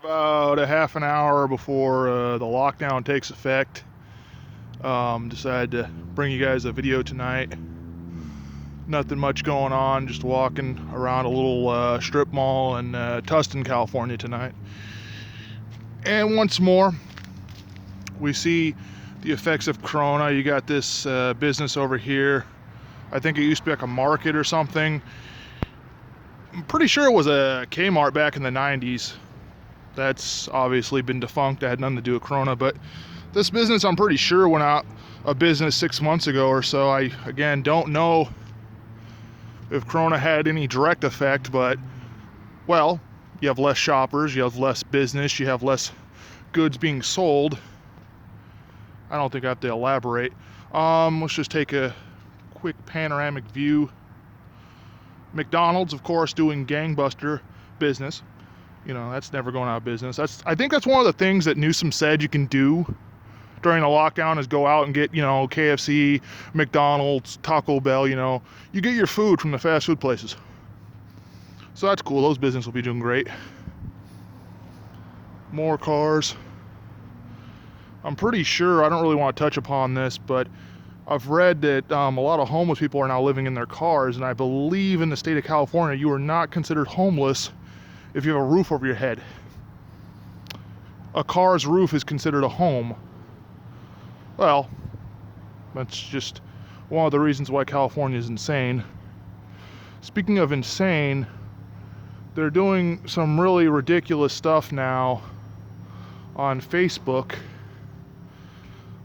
About a half an hour before the lockdown takes effect, decided to bring you guys a video tonight. Nothing much going on, just walking around a little strip mall in Tustin, California tonight. And once more, we see the effects of Corona. You got this business over here. I think it used to be like a market or something. I'm pretty sure it was a Kmart back in the 90s. That's obviously been defunct. That had nothing to do with Corona, but this business, I'm pretty sure, went out of business 6 months ago or so. I, again, don't know if Corona had any direct effect, but, well, you have less shoppers, you have less business, you have less goods being sold. I don't think I have to elaborate. Let's just take a quick panoramic view. McDonald's, of course, doing gangbuster business. You know, that's never going out of business. I think that's one of the things that Newsom said you can do during the lockdown is go out and get, KFC, McDonald's, Taco Bell, You get your food from the fast food places. So that's cool. Those businesses will be doing great. More cars. I'm pretty sure, I don't really want to touch upon this, but I've read that a lot of homeless people are now living in their cars, and I believe in the state of California you are not considered homeless if you have a roof over your head. A car's roof is considered a home. Well, that's just one of the reasons why California is insane. Speaking of insane, they're doing some really ridiculous stuff now on Facebook.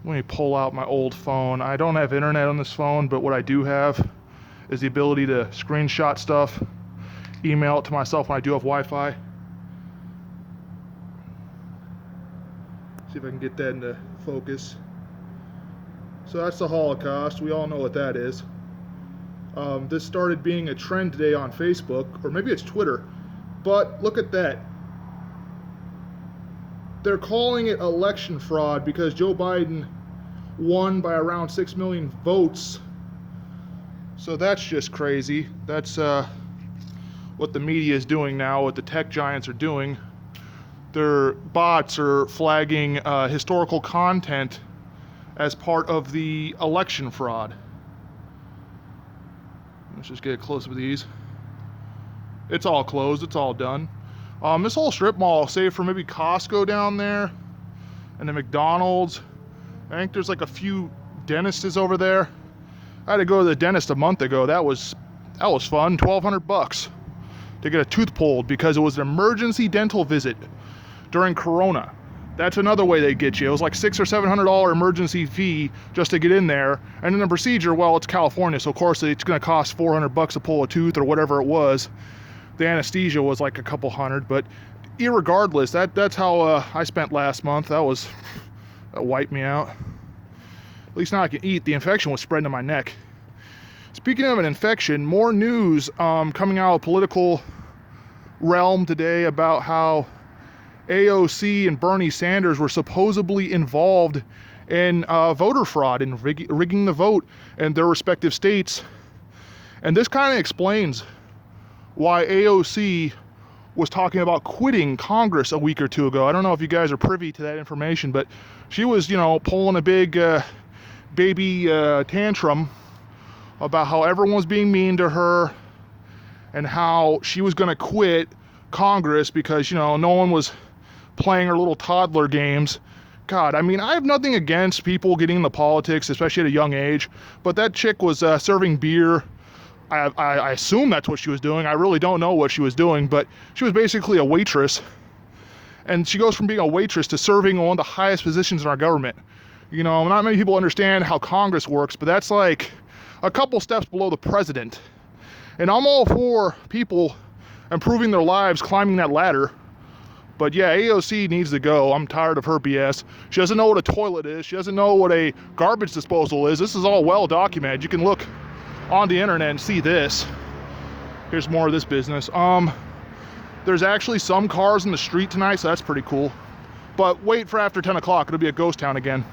Let me pull out my old phone. I don't have internet on this phone, but what I do have is the ability to screenshot stuff, email it to myself when I do have Wi-Fi. See if I can get that into focus. So that's the Holocaust. We all know what that is. This started being a trend today on Facebook, or maybe it's Twitter. But look at that. They're calling it election fraud because Joe Biden won by around 6 million votes. So that's just crazy. That's what the media is doing now, what the tech giants are doing. Their bots are flagging historical content as part of the election fraud. Let's just get a close-up of these. It's all closed, it's all done. This whole strip mall, save for maybe Costco down there, and the McDonald's. I think there's like a few dentists over there. I had to go to the dentist a month ago. That was fun. $1,200 to get a tooth pulled because it was an emergency dental visit during Corona. That's another way they get you. It was like $600 or $700 emergency fee just to get in there. And then the procedure, well, it's California, so of course it's going to cost $400 to pull a tooth or whatever it was. The anesthesia was like a couple hundred, but irregardless, that's how I spent last month. That wiped me out. At least now I can eat. The infection was spreading to my neck. Speaking of an infection, more news coming out of the political realm today about how AOC and Bernie Sanders were supposedly involved in voter fraud and rigging the vote in their respective states. And this kind of explains why AOC was talking about quitting Congress a week or two ago. I don't know if you guys are privy to that information, but she was, pulling a big baby tantrum about how everyone was being mean to her and how she was going to quit Congress because, no one was playing her little toddler games. God, I mean, I have nothing against people getting into politics, especially at a young age, but that chick was serving beer. I assume that's what she was doing. I really don't know what she was doing, but she was basically a waitress. And she goes from being a waitress to serving on one of the highest positions in our government. Not many people understand how Congress works, but that's like a couple steps below the president. And I'm all for people improving their lives, climbing that ladder. But yeah, AOC needs to go. I'm tired of her BS. She doesn't know what a toilet is. She doesn't know what a garbage disposal is. This is all well documented. You can look on the internet and see this. Here's more of this business. There's actually some cars in the street tonight, so that's pretty cool. But wait for after 10 o'clock. It'll be a ghost town again.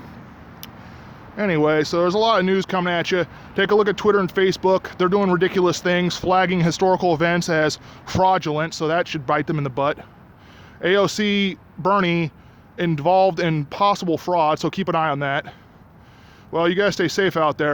Anyway, so there's a lot of news coming at you. Take a look at Twitter and Facebook. They're doing ridiculous things, flagging historical events as fraudulent, so that should bite them in the butt. AOC, Bernie, involved in possible fraud, so keep an eye on that. Well, you guys stay safe out there.